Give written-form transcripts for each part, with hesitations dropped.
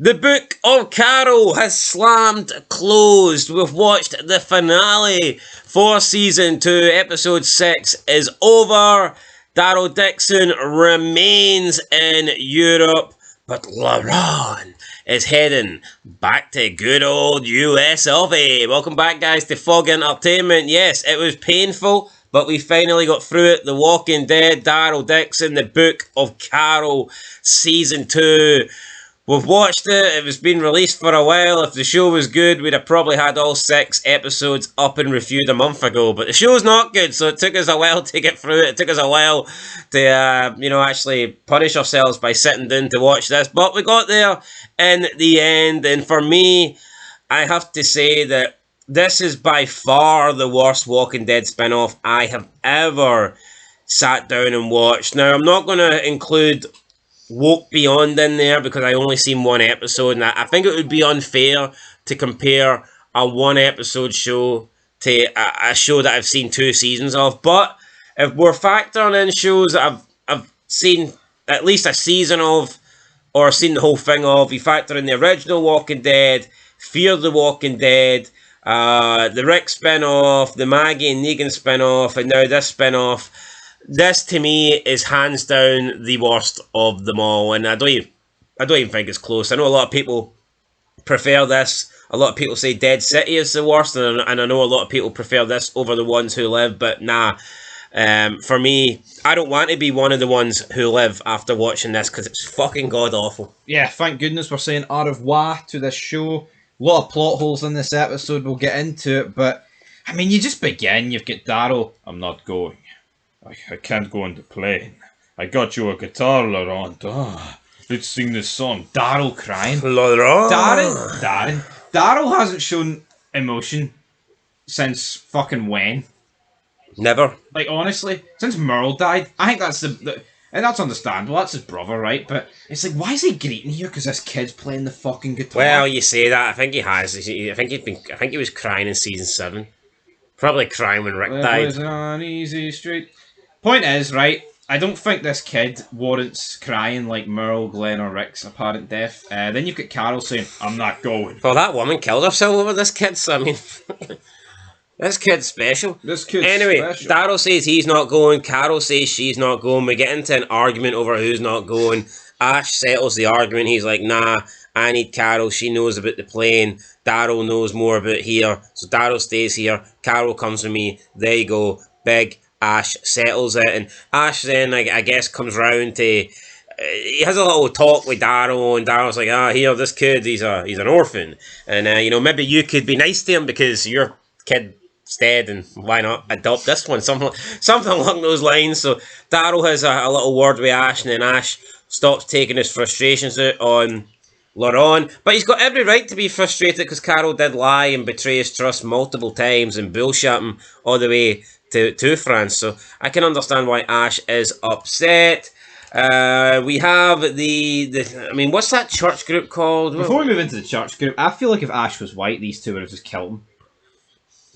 The Book of Carol has slammed closed. We've watched the finale for Season 2. Episode 6 is over. Daryl Dixon remains in Europe, but LeRon is heading back to good old US of A. Welcome back, guys, to Fog Entertainment. Yes, it was painful, but we finally got through it. The Walking Dead, Daryl Dixon, The Book of Carol, Season 2. We've watched it. It was been released for a while. If the show was good, we'd have probably had all 6 episodes up and reviewed a month ago. But the show's not good, so it took us a while to get through it. It took us a while to, actually punish ourselves by sitting down to watch this. But we got there in the end. And for me, I have to say that this is by far the worst Walking Dead spin-off I have ever sat down and watched. Now, I'm not going to include Woke Beyond in there because I only seen one episode, and I think it would be unfair to compare a one episode show to a show that I've seen 2 seasons of. But if we're factoring in shows that I've seen at least a season of or seen the whole thing of, you factor in the original Walking Dead, Fear the Walking Dead, the Rick spin-off, the Maggie and Negan spin-off, and now this spin-off. This, to me, is hands down the worst of them all, and I don't even think it's close. I know a lot of people prefer this. A lot of people say Dead City is the worst, and I know a lot of people prefer this over the Ones Who Live, but nah. For me, I don't want to be one of the ones who live after watching this, because it's fucking god-awful. Yeah, thank goodness we're saying au revoir to this show. A lot of plot holes in this episode, we'll get into it, but, I mean, you just begin, you've got Daryl, I'm not going. I can't go on the plane. I got you a guitar, Laurent. Let's sing this song. Daryl crying. Laurent. Daryl hasn't shown emotion since fucking when? Never. Like, honestly, since Merle died. I think that's and that's understandable. That's his brother, right? But it's like, why is he greeting here? Because this kid's playing the fucking guitar. Well, you say that. I think he has. I think he was crying in season 7. Probably crying when Rick died. It was on easy street. Point is, right, I don't think this kid warrants crying like Merle, Glenn, or Rick's apparent death. Then you've got Carol saying, I'm not going. Well, that woman killed herself over this kid, so I mean, this kid's special. Anyway, special. Daryl says he's not going, Carol says she's not going. We get into an argument over who's not going. Ash settles the argument. He's like, nah, I need Carol. She knows about the plane. Daryl knows more about here. So Daryl stays here. Carol comes with me. There you go. Big Ash settles it, and Ash then, I guess, comes round to. He has a little talk with Daryl, and Daryl's like, here, this kid, he's an orphan, and maybe you could be nice to him because your kid's dead, and why not adopt this one? Something along those lines. So Daryl has a little word with Ash, and then Ash stops taking his frustrations out on Laurent, but he's got every right to be frustrated because Carol did lie and betray his trust multiple times and bullshit him all the way to France, so I can understand why Ash is upset. We have what's that church group called? Before we move into the church group, I feel like if Ash was white, these two would have just killed him.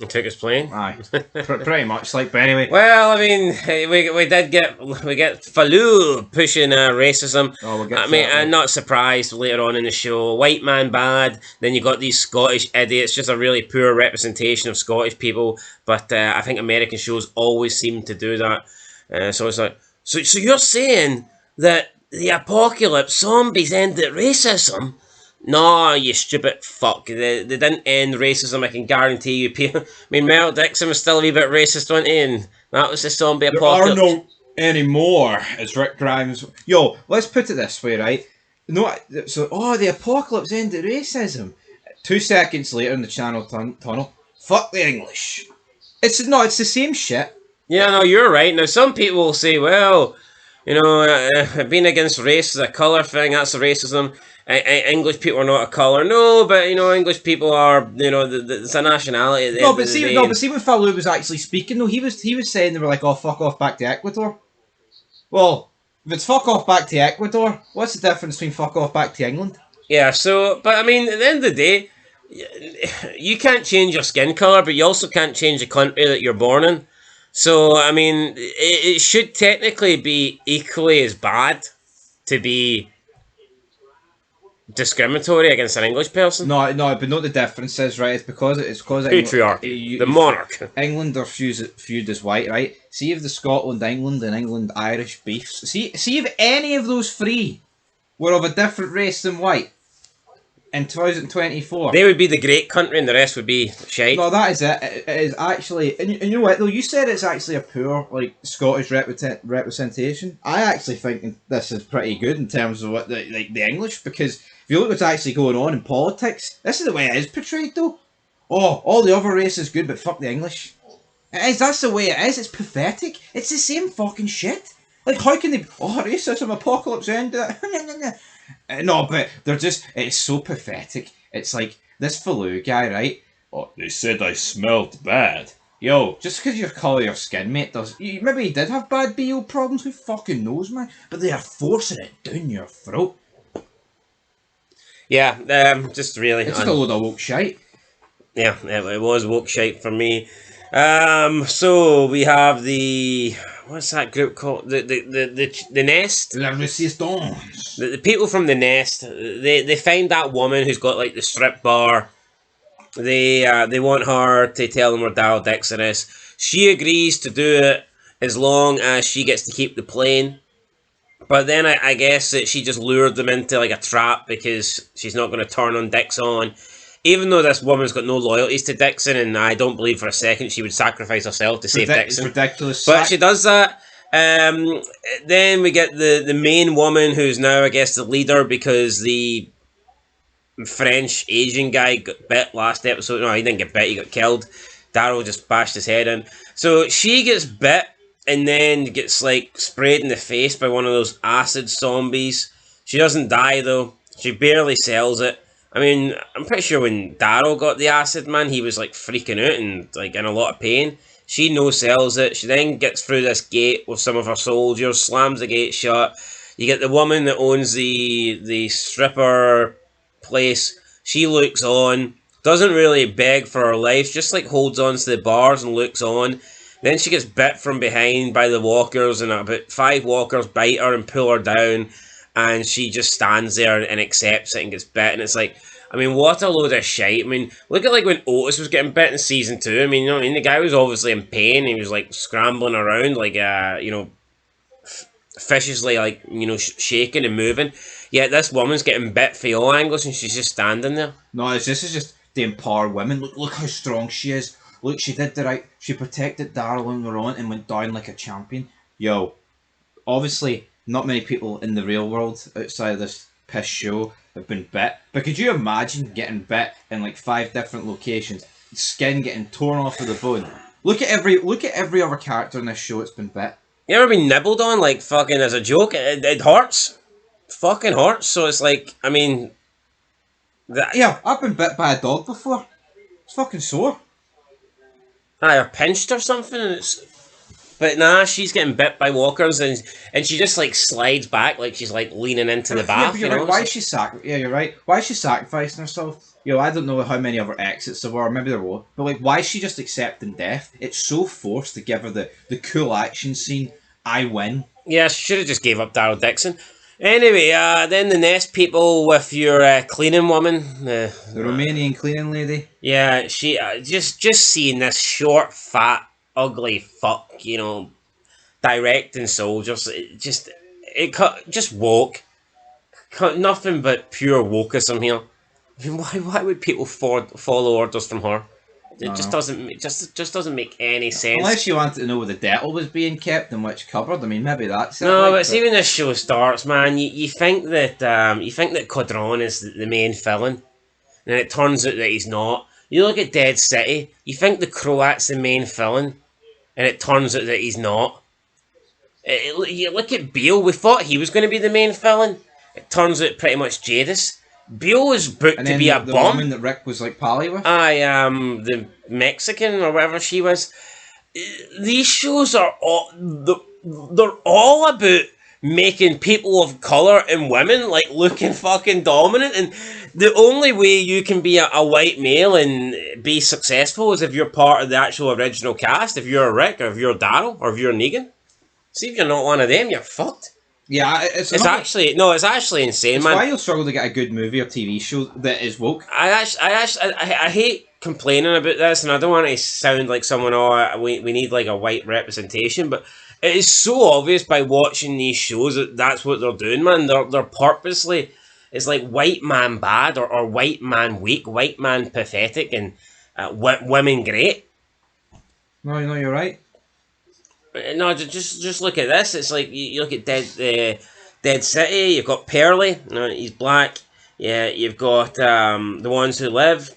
And took his plane? Aye, pretty much. But anyway. Well, I mean, we get Falou pushing racism. Oh, we'll get I'm not surprised later on in the show. White man bad. Then you got these Scottish idiots. Just a really poor representation of Scottish people. But I think American shows always seem to do that. So it's like, so you're saying that the apocalypse zombies ended racism? No, you stupid fuck. They didn't end racism, I can guarantee you. I mean, Mel Dixon was still a wee bit racist, wasn't he? And that was the zombie apocalypse. There are no anymore, as Rick Grimes... Yo, let's put it this way, right? No, so, the apocalypse ended racism. 2 seconds later in the Channel Tunnel, fuck the English. It's the same shit. Yeah, no, you're right. Now, some people will say, well, being against race is a colour thing, that's racism. English people are not a colour. No, but, English people are, it's a nationality. But see when Falou was actually speaking, though, he was saying they were like, oh, fuck off back to Ecuador. Well, if it's fuck off back to Ecuador, what's the difference between fuck off back to England? Yeah, so, but I mean, at the end of the day, you can't change your skin colour, but you also can't change the country that you're born in. So, I mean, it should technically be equally as bad to be discriminatory against an English person. No, but not the difference is, right? It's because Patriarchy. The monarch. England are viewed as white, right? See if the Scotland, England, and England Irish beefs. See if any of those three were of a different race than white in 2024. They would be the great country, and the rest would be shite. No, that is it. It is actually, and you know what though? You said it's actually a poor Scottish representation. I actually think this is pretty good in terms of what the English, because if you look what's actually going on in politics, this is the way it is portrayed though. Oh, all the other race is good, but fuck the English. It is. That's the way it is. It's pathetic. It's the same fucking shit. Like, how can they? Oh, racism, apocalypse, end. No, but they're just. It's so pathetic. It's like this Falou guy, right? Oh, they said I smelled bad. Yo, just because your colour of your skin, mate, maybe he did have bad BO problems. Who fucking knows, man? But they are forcing it down your throat. Yeah, just really. It's just a load of woke shite. Yeah, it was woke shite for me. So we have what's that group called? The Nest. La Resistance. The people from the Nest. They find that woman who's got like the strip bar. They want her to tell them where Daryl Dixon is. She agrees to do it as long as she gets to keep the plane. But then I guess that she just lured them into like a trap because she's not going to turn on Dixon. Even though this woman's got no loyalties to Dixon, and I don't believe for a second she would sacrifice herself to save Dixon. It's ridiculous. But she does that. Then we get the main woman who's now, I guess, the leader because the French Asian guy got bit last episode. No, he didn't get bit, he got killed. Daryl just bashed his head in. So she gets bit and then gets like sprayed in the face by one of those acid zombies. She doesn't die though. She barely sells it. I mean, I'm pretty sure when Daryl got the acid, man, he was like freaking out and like in a lot of pain. She no-sells it. She then gets through this gate with some of her soldiers, slams the gate shut. You get the woman that owns the stripper place. She looks on, doesn't really beg for her life, just like holds on to the bars and looks on. Then she gets bit from behind by the walkers, and about 5 walkers bite her and pull her down. And she just stands there and accepts it and gets bit. And it's like, I mean, what a load of shite. I mean, look at like when Otis was getting bit in season 2. I mean, you know what I mean? The guy was obviously in pain. He was like scrambling around, like, viciously, like, shaking and moving. Yet this woman's getting bit for all angles and she's just standing there. No, this is just to empower women. Look how strong she is. Look, she did the right. She protected Daryl when we were on and went down like a champion. Yo, obviously, not many people in the real world outside of this piss show have been bit. But could you imagine getting bit in like 5 different locations, skin getting torn off of the bone? Look at every other character in this show that's been bit. You ever been nibbled on like fucking as a joke? It hurts. Fucking hurts. So it's like, I mean, yeah, I've been bit by a dog before. It's fucking sore. Or pinched or something, and but nah, she's getting bit by walkers, and she just like slides back like she's like leaning into the bath. Yeah, right. Why is she you're right. Why is she sacrificing herself? I don't know how many other exits there were, maybe there were, but like, why is she just accepting death? It's so forced to give her the cool action scene. I win. Yeah, she should have just gave up Daryl Dixon. Anyway, then the Nest people with your cleaning woman, the Romanian cleaning lady. Yeah, she just seeing this short, fat, ugly fuck, directing soldiers. It just woke. Nothing but pure wokeism here. I mean, why would people follow orders from her? It just doesn't make any sense. Unless you wanted to know where the dental was being kept in which cupboard. I mean, maybe that's it. No, but see, when this show starts, man, you think that Quadron is the main villain, and it turns out that he's not. You look at Dead City, you think the Croat's the main villain, and it turns out that he's not. You look at Beale, we thought he was going to be the main villain. It turns out pretty much Jadis. Beale was booked to be a the bum. Woman that Rick was like pally with. The Mexican or whatever she was. These shows are they're all about making people of colour and women like looking fucking dominant, and the only way you can be a white male and be successful is if you're part of the actual original cast. If you're a Rick, or if you're Daryl, or if you're Negan. See, if you're not one of them, you're fucked. Yeah, It's actually insane, it's man. why you'll struggle to get a good movie or TV show that is woke. I hate complaining about this, and I don't want to sound like someone. Oh, we need like a white representation, but it is so obvious by watching these shows that that's what they're doing, man. They're purposely. It's like white man bad or white man weak, white man pathetic, and women great. No, you're right. No, just look at this. It's like you look at Dead City. You've got Pearly. No, he's black. Yeah, you've got The Ones Who Live.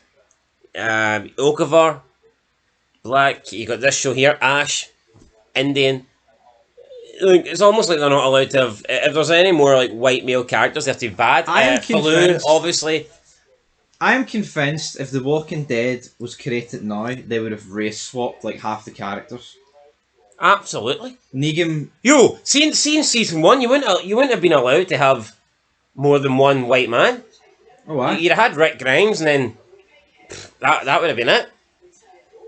Okavar, black. You got this show here, Ash, Indian. Like, it's almost like they're not allowed to have. If there's any more like white male characters, they have to be bad. I am convinced. Obviously. I am convinced if The Walking Dead was created now, they would have race swapped like half the characters. Absolutely. Negan. Yo, seeing season 1, you wouldn't have been allowed to have more than one white man. Oh, what? You'd have had Rick Grimes, and then that would have been it.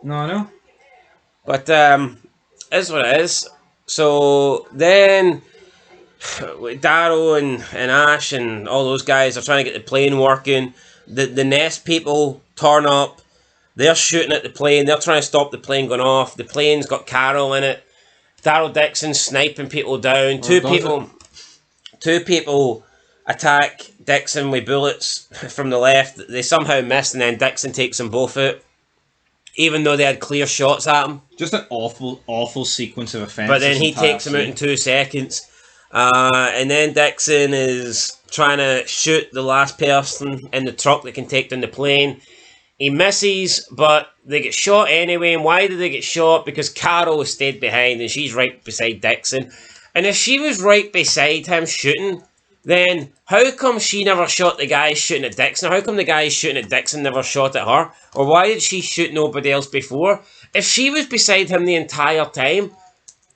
No, I know. But is what it is. So then Daryl and Ash and all those guys are trying to get the plane working. The Nest people turn up. They're shooting at the plane. They're trying to stop the plane going off. The plane's got Carol in it. Daryl Dixon sniping people down. Two people attack Dixon with bullets from the left. They somehow miss, and then Dixon takes them both out, even though they had clear shots at him. Just an awful sequence of events. But then he takes them out in 2 seconds. And then Dixon is trying to shoot the last person in the truck that can take down the plane. He misses, but they get shot anyway. And why did they get shot? Because Carol stayed behind and she's right beside Dixon. And if she was right beside him shooting, then how come she never shot the guy shooting at Dixon? How come the guy shooting at Dixon never shot at her? Or why did she shoot nobody else before? If she was beside him the entire time,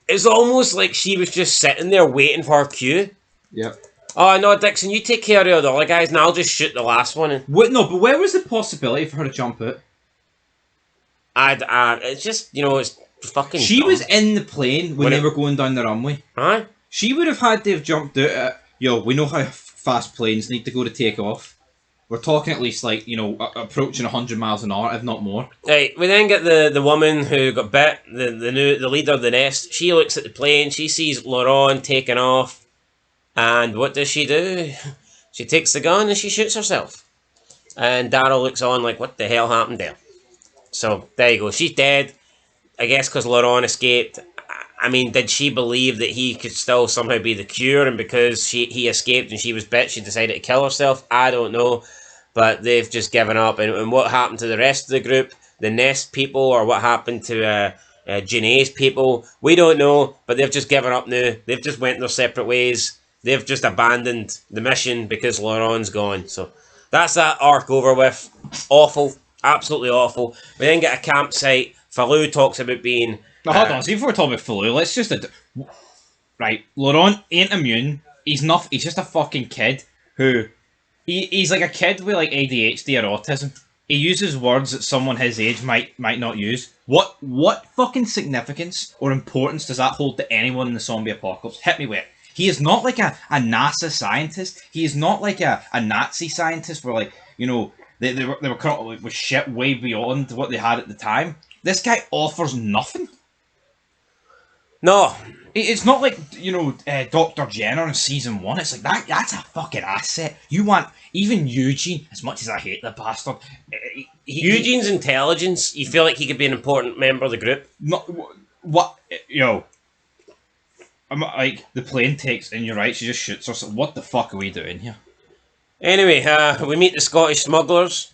it's almost like she was just sitting there waiting for her cue. Yep. Oh, no, Dixon, you take care of the other guys and I'll just shoot the last one. What? No, but where was the possibility for her to jump out? It's just, it's fucking She dumb. was in the plane when they were going down the runway. Huh? She would have had to have jumped out at, we know how fast planes need to go to take off. We're talking at least approaching 100 miles an hour, if not more. Right, we then get the woman who got bit, the leader of the Nest. She looks at the plane, she sees Laurent taking off, and what does she do? She takes the gun and she shoots herself. And Daryl looks on like, what the hell happened there? So, there you go. She's dead. I guess because Laurent escaped. I mean, did she believe that he could still somehow be the cure, and because he escaped and she was bit, she decided to kill herself? I don't know. But they've just given up. And what happened to the rest of the group? The Nest people, or what happened to Janae's people? We don't know, but they've just given up now. They've just went their separate ways. They've just abandoned the mission because Laurent's gone. So that's that arc over with. Awful. Absolutely awful. We then get a campsite. Falou talks about being... Now, hold on, see, before we talk about Falou, let's just... Right, Laurent ain't immune. He's just a fucking kid who... He's like a kid with like ADHD or autism. He uses words that someone his age might not use. What fucking significance or importance does that hold to anyone in the zombie apocalypse? Hit me with it. He is not like a NASA scientist. He is not like a Nazi scientist where they were caught with shit way beyond what they had at the time. This guy offers nothing. No. It's not like, Dr. Jenner in season 1. It's like, that's a fucking asset. You want, even Eugene, as much as I hate the bastard. Eugene's intelligence, you feel like he could be an important member of the group? I'm like, the plane takes, and you're right, she just shoots her. So what the fuck are we doing here? Anyway, we meet the Scottish smugglers.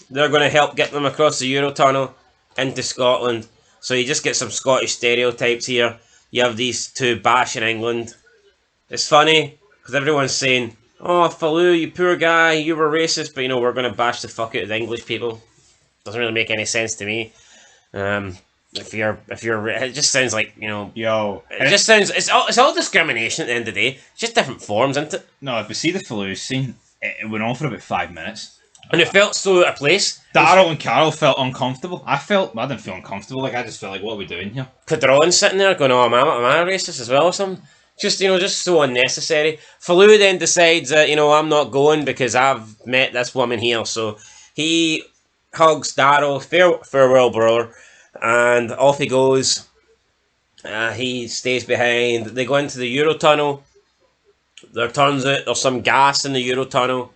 They're going to help get them across the Eurotunnel into Scotland. So you just get some Scottish stereotypes here. You have these two bashing England. It's funny, because everyone's saying, oh, Falou, you poor guy, you were racist, but we're going to bash the fuck out of the English people. Doesn't really make any sense to me. If you're, it just sounds like, it just sounds, it's all discrimination at the end of the day. It's just different forms, isn't it? No, if we see the Falou scene, it went on for about 5 minutes. And it felt so out of place. Daryl and Carol felt uncomfortable. I didn't feel uncomfortable. I just felt like, what are we doing here? Cadron's sitting there going, oh, am I a racist as well or something? Just so unnecessary. Falou then decides that, I'm not going because I've met this woman here. So he hugs Daryl, farewell, brother, and off he goes. He stays behind. They go into the Eurotunnel. There turns out there's some gas in the Eurotunnel,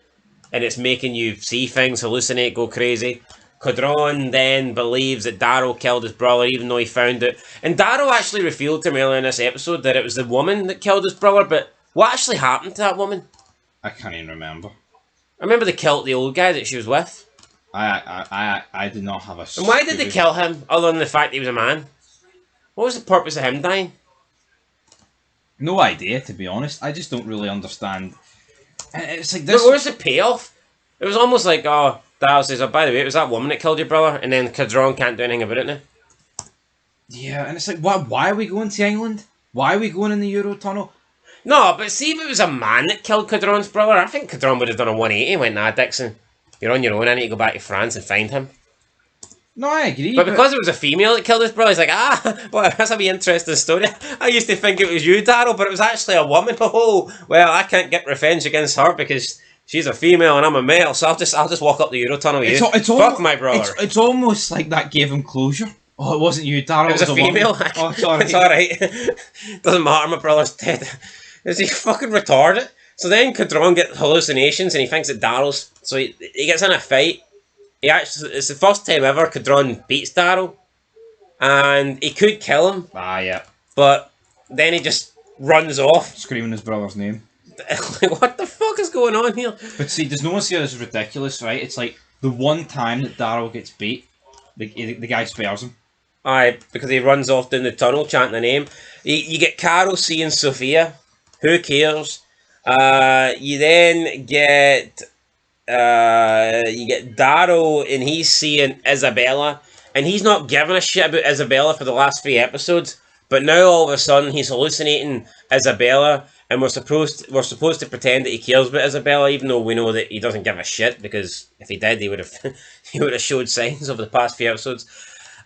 and it's making you see things, hallucinate, go crazy. Cadron then believes that Daryl killed his brother, even though he found it. And Daryl actually revealed to me earlier in this episode that it was the woman that killed his brother, but what actually happened to that woman? I can't even remember. I remember they killed the old guy that she was with. I did not have a. And why did they kill him, other than the fact he was a man? What was the purpose of him dying? No idea, to be honest. I just don't really understand. It's like this. But where's the payoff? It was almost like, oh, Daryl says, oh, by the way, it was that woman that killed your brother, and then Cadron can't do anything about it now. Yeah, and it's like, why are we going to England? Why are we going in the Eurotunnel? No, but see if it was a man that killed Cadron's brother, I think Cadron would have done a 180 and went, nah, Dixon, you're on your own, I need to go back to France and find him. No, I agree. But because it was a female that killed his brother, he's like, well, that's a wee interesting story. I used to think it was you, Daryl, but it was actually a woman. Oh, well, I can't get revenge against her because she's a female and I'm a male, so I'll just walk up the Eurotunnel with you. Fuck my brother. It's almost like that gave him closure. Oh, it wasn't you, Daryl. It was a female. Oh, it's alright. It's alright. Doesn't matter, my brother's dead. Is he fucking retarded? So then Cadron gets hallucinations and he thinks that Daryl's... So he gets in a fight. It's the first time ever Cadron beats Daryl. And he could kill him. Yeah. But then he just runs off. Screaming his brother's name. Like, what the fuck is going on here? But see, does no one see this as ridiculous, right? It's like the one time that Daryl gets beat, the guy spares him. Aye, because he runs off down the tunnel chanting the name. You get Carol seeing Sophia. Who cares? You then get Daryl and he's seeing Isabella, and he's not giving a shit about Isabella for the last 3 episodes. But now all of a sudden he's hallucinating Isabella, and we're supposed to pretend that he cares about Isabella, even though we know that he doesn't give a shit, because if he did, he would have showed signs over the past few episodes.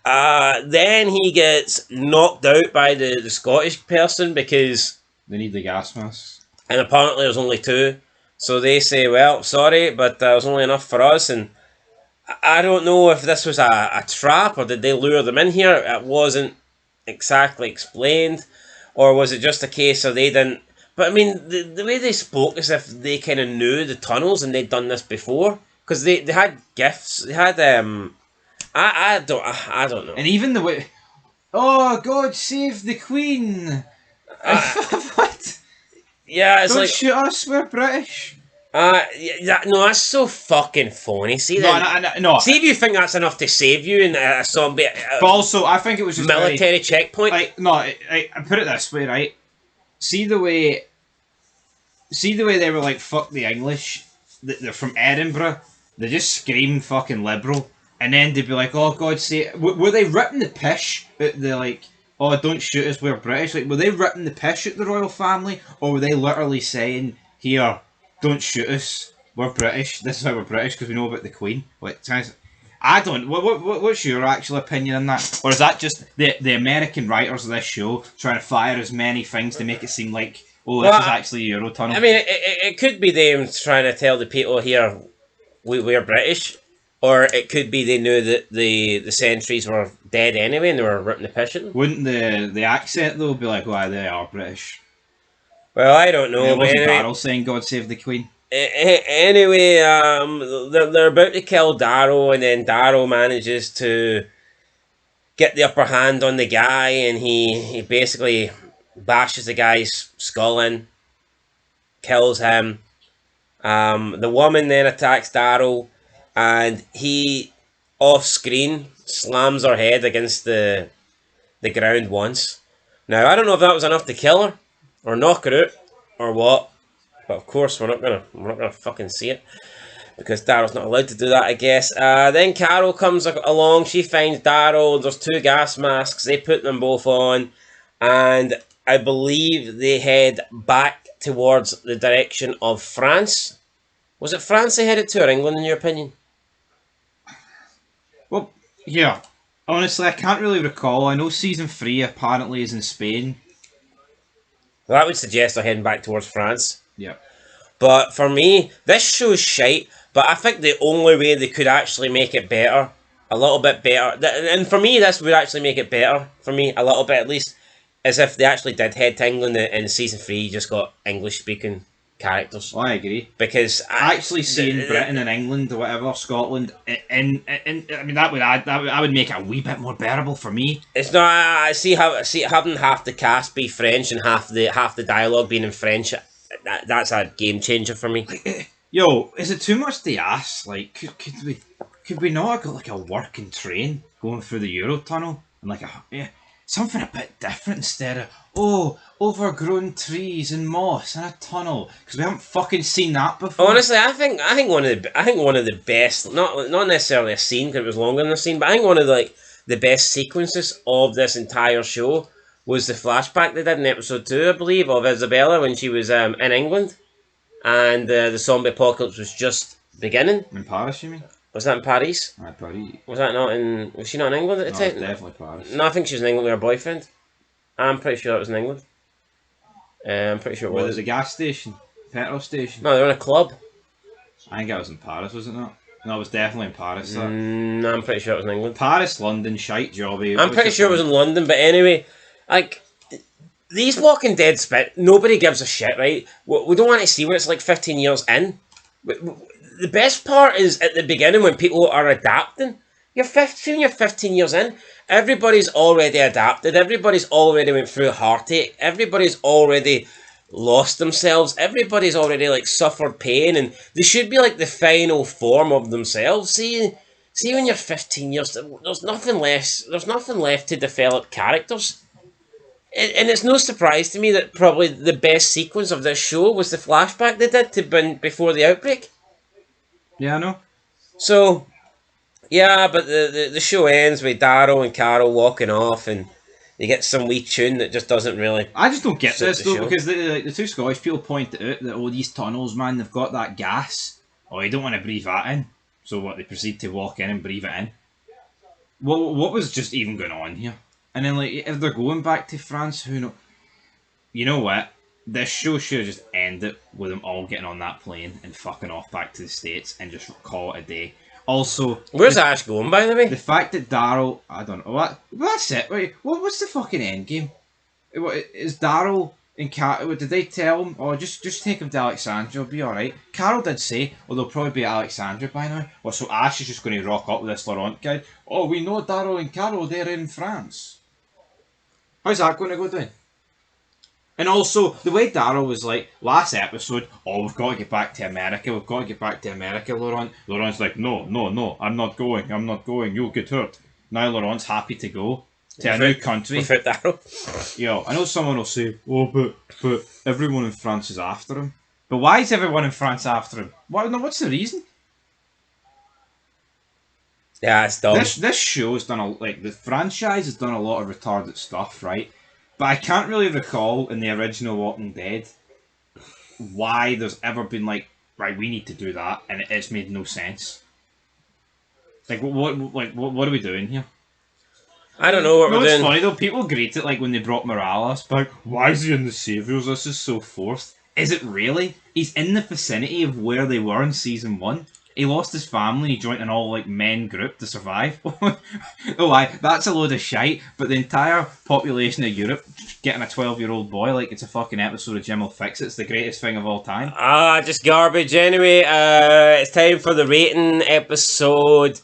Then he gets knocked out by the Scottish person because they need the gas mask, and apparently there's only 2. So they say, well, sorry, but there's only enough for us. And I don't know if this was a trap or did they lure them in here. It wasn't exactly explained, or was it just a case of they didn't. But I mean, the way they spoke as if they kind of knew the tunnels and they'd done this before, because they had gifts. They had I don't know. And even the way, oh God, save the Queen. What? Yeah, it's don't like, shoot us. We're British. No, that's so fucking phony. See, no. See if you think that's enough to save you in a zombie. But also, I think it was just military checkpoint. I put it this way, right? See the way they were like, fuck the English. They're from Edinburgh. They just scream fucking liberal, and then they'd be like, "Oh God, say," were they ripping the pish? They're like, "Oh, don't shoot us, we're British." Like, were they ripping the pish at the royal family, or were they literally saying, "Here, don't shoot us, we're British. This is how we're British because we know about the Queen." Like, I don't. What's your actual opinion on that? Or is that just the American writers of this show trying to fire as many things to make it seem like, oh, this is actually Eurotunnel? I mean, it could be them trying to tell the people here we're British, or it could be they knew that the sentries were dead anyway and they were ripping the piss at them. Wouldn't the accent though be like, "Why they are British"? Well, I don't know. It wasn't Daryl saying "God save the Queen." Anyway, they're about to kill Daryl, and then Daryl manages to get the upper hand on the guy, and he basically bashes the guy's skull in, kills him. The woman then attacks Daryl, and he, off screen, slams her head against the ground once. Now, I don't know if that was enough to kill her, or knock her out, or what. But of course, we're not gonna fucking see it, because Daryl's not allowed to do that, I guess. Then Carol comes along. She finds Daryl. There's 2 gas masks. They put them both on, and I believe they head back towards the direction of France. Was it France they headed to, or England, in your opinion? Well, yeah. Honestly, I can't really recall. I know season 3 apparently is in Spain. Well, that would suggest they're heading back towards France. Yeah. But for me, this show's shite, but I think the only way they could actually make it better, a little bit better, and for me this would actually make it better, for me, a little bit at least, is if they actually did head to England in season 3, you just got English speaking characters. Well, I agree. Because actually seeing Britain and England or whatever, Scotland, and I mean that would make it a wee bit more bearable for me. It's not. I see having half the cast be French and half the dialogue being in French. That's a game changer for me. Yo, is it too much to ask? Like, could we not have got like a working train going through the Eurotunnel and like something a bit different instead of overgrown trees and moss and a tunnel, because we haven't fucking seen that before. Honestly, I think one of the best, not necessarily a scene because it was longer than a scene, but I think one of the best sequences of this entire show was the flashback they did in episode 2, I believe, of Isabella when she was in England, and the zombie apocalypse was just beginning. In Paris, you mean? Was that in Paris? Paris. Was that not in? Was she not in England at the time? No, definitely Paris. No, I think she was in England with her boyfriend. I'm pretty sure it was in England. I'm pretty sure it was. Was it a gas station? Petrol station? No, they were in a club. I think it was in Paris, was it not? No, it was definitely in Paris. No, I'm pretty sure it was in England. Paris, London, shite jobby. I'm pretty sure it was in London, but anyway, like, these Walking Dead spit, nobody gives a shit, right? We don't want to see when it's like 15 years in. The best part is at the beginning when people are adapting. You're 15 years in. Everybody's already adapted. Everybody's already went through heartache. Everybody's already lost themselves. Everybody's already like suffered pain, and they should be like the final form of themselves. See when you're 15 years, there's nothing left to develop characters. And it's no surprise to me that probably the best sequence of this show was the flashback they did to before the outbreak. Yeah, I know. So, yeah, but the show ends with Daryl and Carol walking off, and you get some wee tune that just doesn't really. I just don't get suit this the though, show. because the two Scottish people pointed out that these tunnels, man, they've got that gas. Oh, you don't want to breathe that in. So what? They proceed to walk in and breathe it in. What was just even going on here? And then like, if they're going back to France, who knows? You know what? This show should have just ended with them all getting on that plane and fucking off back to the States and just call it a day. Also, Where's Ash going, by the way? the fact that Daryl, I don't know what. That's it. Wait, what's the fucking end game? Is Daryl and Carol? Did they tell him? Oh, just take him to Alexandria. It'll be all right. Carol did say, "Oh, they'll probably be at Alexandria by now." Well, so Ash is just going to rock up with this Laurent guy. Oh, we know Daryl and Carol. They're in France. How's that going to go down? And also, the way Daryl was like, last episode, oh, we've got to get back to America, Laurent. Laurent's like, no, I'm not going, you'll get hurt. Now Laurent's happy to go to a new country. Without Daryl. Yeah, I know someone will say, oh, but everyone in France is after him. But why is everyone in France after him? What's the reason? Yeah, it's dumb. This show has done the franchise has done a lot of retarded stuff, right? But I can't really recall in the original Walking Dead why there's ever been like, right, we need to do that, and it's made no sense. Like, what are we doing here? I don't know what we're It's doing. funny though. People greet it like when they brought Morales back. Why is he in the Saviors? This is so forced. Is it really? He's in the vicinity of where they were in season 1. He lost his family, he joined an all-men group to survive. Oh, aye, that's a load of shite, but the entire population of Europe getting a 12-year-old boy like it's a fucking episode of Jim Will Fix It's the greatest thing of all time. Just garbage. Anyway, it's time for the rating episode.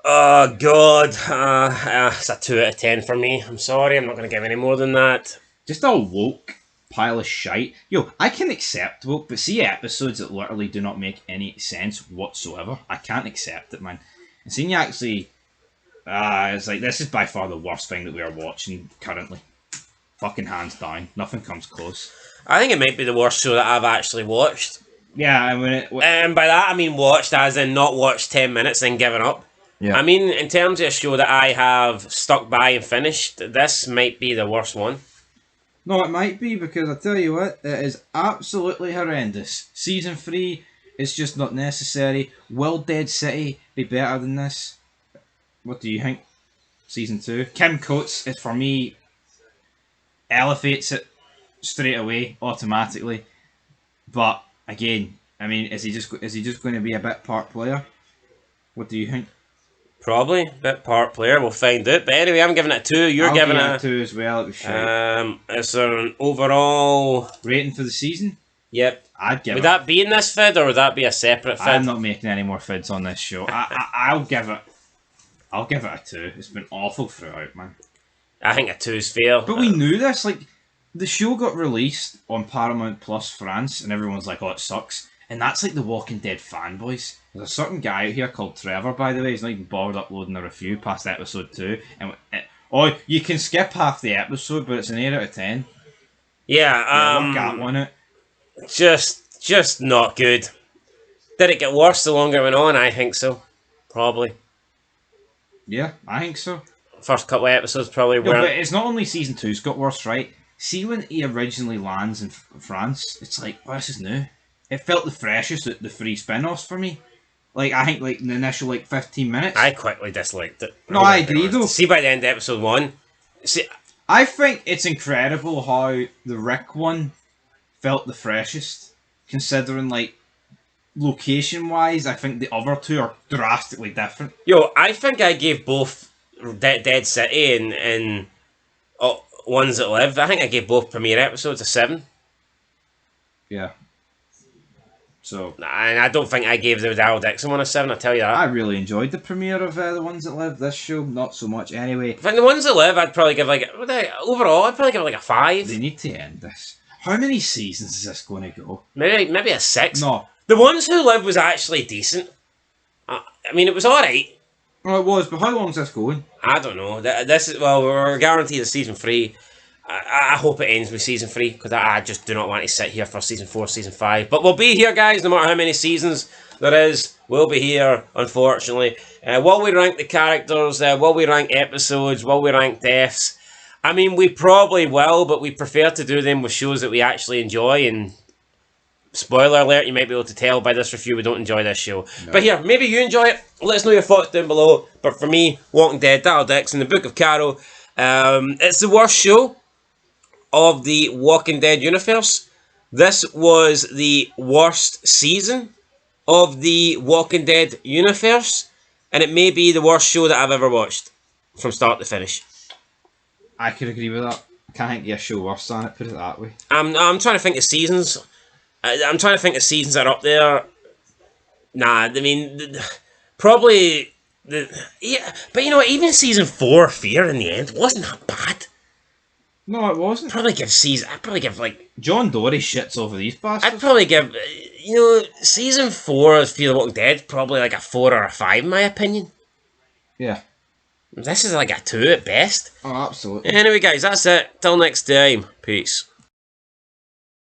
Oh, God. It's a 2 out of 10 for me. I'm sorry, I'm not going to give any more than that. Just a woke pile of shite. Yo, I can accept woke, but see episodes that literally do not make any sense whatsoever. I can't accept it, man. And seeing you actually, it's like, this is by far the worst thing that we are watching currently. Fucking hands down. Nothing comes close. I think it might be the worst show that I've actually watched. Yeah, I mean... And by that I mean watched as in not watched 10 minutes and given up. Yeah. I mean, in terms of a show that I have stuck by and finished, this might be the worst one. No, it might be, because I tell you what, it is absolutely horrendous. Season 3 is just not necessary. Will Dead City be better than this? What do you think? Season 2. Kim Coates is, for me, elevates it. straight away, automatically. But again, I mean, is he just going to be a bit part player? What do you think? Probably. Bit part player. We'll find out. But anyway, I'm giving it 2. You're I'll giving give it it 2 as well. It was shite. Is there an overall Rating for the season? Yep. I'd give Would it. that be in this vid or would that be a separate vid? I'm not making any more fids on this show. I'll give it a 2. It's been awful throughout, man. I think a 2 is fair. But we knew this. Like, the show got released on Paramount Plus France, and everyone's like, "Oh, it sucks." And that's like the Walking Dead fanboys. There's a certain guy out here called Trevor, by the way. He's not even bothered uploading a review past episode 2. And you can skip half the episode, but it's an 8 out of 10. Yeah, look at one it. Just not good. Did it get worse the longer it went on? I think so. Probably. Yeah, I think so. First couple of episodes probably No, weren't. but it's not only season 2's got worse, right? See, when he originally lands in France, it's like, oh, this is new. It felt the freshest at the 3 spin-offs for me. Like, I think, like, the initial, 15 minutes. I quickly disliked it. No, I agree, though. See, by the end of episode 1... See, I think it's incredible how the Rick one felt the freshest, considering, location-wise, I think the other 2 are drastically different. Yo, I think I gave both Dead City and Ones That Live, I think I gave both premiere episodes a 7. Yeah. So, And I don't think I gave the Daryl Dixon one a 7, I'll tell you that. I really enjoyed the premiere of The Ones That Live. This show, not so much anyway. I think the Ones That Live, I'd probably give overall, I'd probably give it a 5. They need to end this. How many seasons is this going to go? Maybe a 6. No. The Ones Who Live was actually decent. I mean, it was alright. Well, it was, but how long is this going? I don't know. This is, well, we're guaranteed a season 3. I hope it ends with season 3 because I just do not want to sit here for season 4, season 5. But we'll be here, guys, no matter how many seasons there is. We'll be here, unfortunately. Will we rank the characters? Will we rank episodes? Will we rank deaths? I mean, we probably will, but we prefer to do them with shows that we actually enjoy. And spoiler alert, you might be able to tell by this review we don't enjoy this show. No. But here, maybe you enjoy it. Let us know your thoughts down below. But for me, Walking Dead, Daryl Dixon, The Book of Carol, it's the worst show of the Walking Dead universe. This was the worst season of the Walking Dead universe, and it may be the worst show that I've ever watched from start to finish. I could agree with that. Can't think of a show worse than it, put it that way. I'm trying to think of seasons. I'm trying to think of seasons that are up there. Nah, I mean, probably yeah, but you know, even season 4, Fear in the end, wasn't that bad. No, it wasn't. I'd probably give like John Dory shits over these bastards. I'd probably give season 4 of Fear the Walking Dead probably like a 4 or a 5 in my opinion. Yeah. This is like a 2 at best. Oh, absolutely. Anyway, guys, that's it. Till next time. Peace.